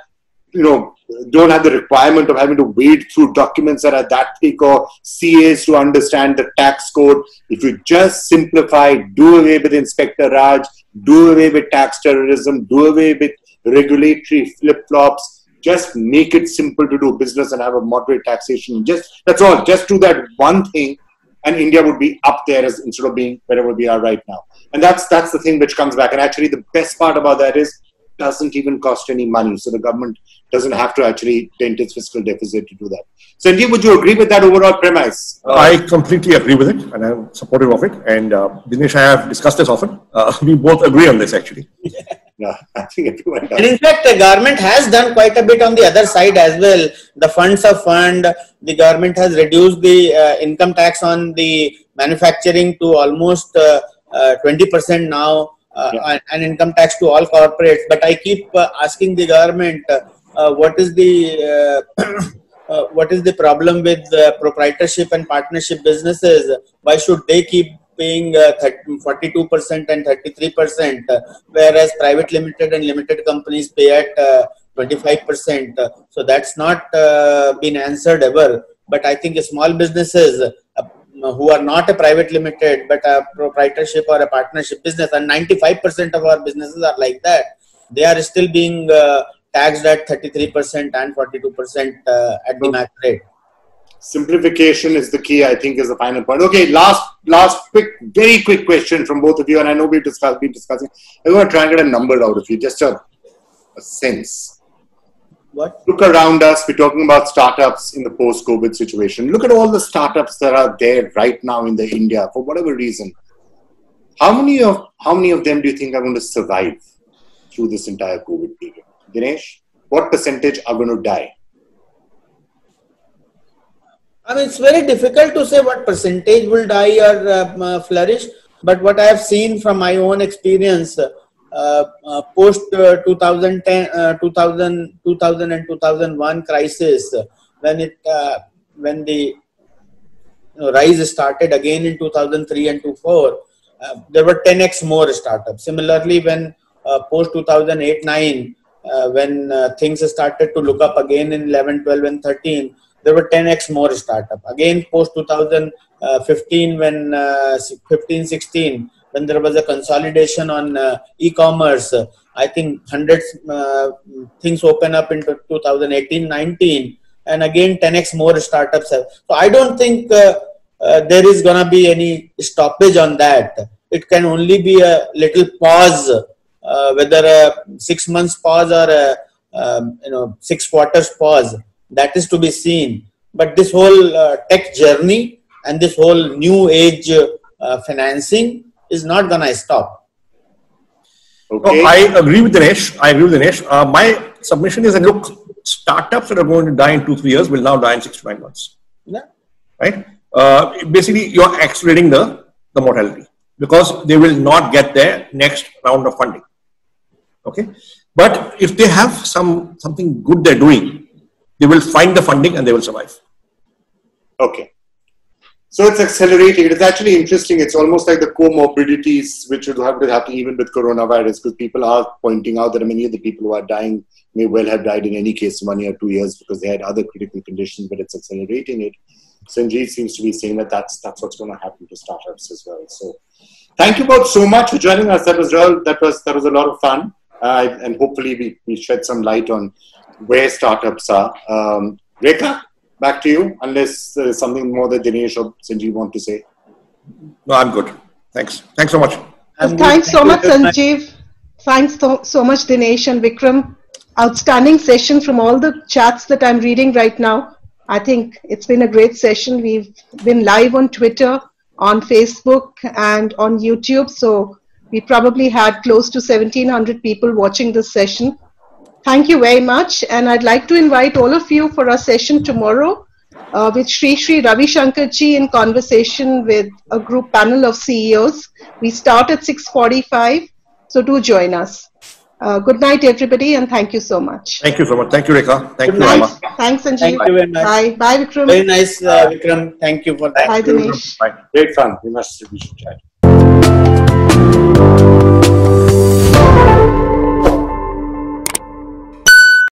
the requirement of having to wade through documents that are that thick or CAs to understand the tax code. If you just simplify, do away with Inspector Raj, do away with tax terrorism, do away with regulatory flip-flops, just make it simple to do business and have a moderate taxation. That's all. Just do that one thing, and India would be up there instead of being wherever we are right now. And that's the thing which comes back. And actually, the best part about that is it doesn't even cost any money. So the government doesn't have to actually dent its fiscal deficit to do that. Sanjeev, would you agree with that overall premise? I completely agree with it, and I'm supportive of it. And Dinesh, I have discussed this often. We both agree on this, actually. Yeah, I think everyone does. And in fact, the government has done quite a bit on the other side as well. The funds of fund, the government has reduced the income tax on the manufacturing to almost 20% now, and income tax to all corporates. But I keep asking the government, what is the problem with proprietorship and partnership businesses? Why should they keep paying 42% and 33%, whereas private limited and limited companies pay at 25%. So that's not been answered ever. But I think small businesses who are not a private limited but a proprietorship or a partnership business, and 95% of our businesses are like that, they are still being taxed at 33% and 42% at the max rate. Simplification is the key, I think, is the final point. Okay, last very quick question from both of you, and I know we've been discussing. I want to try and get a number out of you, just a sense. What? Look around us. We're talking about startups in the post-COVID situation. Look at all the startups that are there right now in India for whatever reason. How many of them do you think are going to survive through this entire COVID period? Dinesh, what percentage are going to die? I mean, it's very difficult to say what percentage will die or flourish. But what I have seen from my own experience, post 2010, 2000 and 2001 crisis, when the rise started again in 2003 and 2004, there were 10x more startups. Similarly, when post 2008-9, when things started to look up again in 11, 12 and 13, there were 10x more startup. Again, post 2015, when 15-16, when there was a consolidation on e-commerce, I think hundreds things open up into 2018-19, and again 10x more startups have. So I don't think there is going to be any stoppage on that. It can only be a little pause, whether a 6 months pause or a 6 quarters pause. That is to be seen. But this whole tech journey and this whole new age financing is not going to stop. Okay. No, I agree with Dinesh. My submission is that, look, startups that are going to die in 2-3 years will now die in 6 to 9 months. Yeah. Right? Basically, you're accelerating the mortality because they will not get their next round of funding. Okay? But if they have something good they're doing, they will find the funding and they will survive. Okay. So it's accelerating. It's actually interesting. It's almost like the comorbidities which would have been happening even with coronavirus, because people are pointing out that many of the people who are dying may well have died in any case 1 year, 2 years because they had other critical conditions, but it's accelerating it. Sanjeev seems to be saying that that's what's going to happen to startups as well. So thank you both so much for joining us. That was a lot of fun. And hopefully we shed some light on where startups are. Rekha, back to you, unless there is something more that Dinesh or Sanjeev want to say. No, I'm good. Thanks. Thanks so much. Thanks so much, Sanjeev. Thanks so much, Dinesh and Vikram. Outstanding session from all the chats that I'm reading right now. I think it's been a great session. We've been live on Twitter, on Facebook, and on YouTube. So we probably had close to 1,700 people watching this session. Thank you very much. And I'd like to invite all of you for our session tomorrow with Sri Ravi Shankar ji in conversation with a group panel of CEOs. We start at 6:45. So do join us. Good night, everybody, and thank you so much. Thank you so much. Thank you, Rekha. Thank Good you, night. Rama. Thanks, Sanjeev. Thank you very much. Bye. Bye, Vikram. Very nice, Vikram. Thank you for that. Bye, Dinesh. Bye. Great fun. We should chat.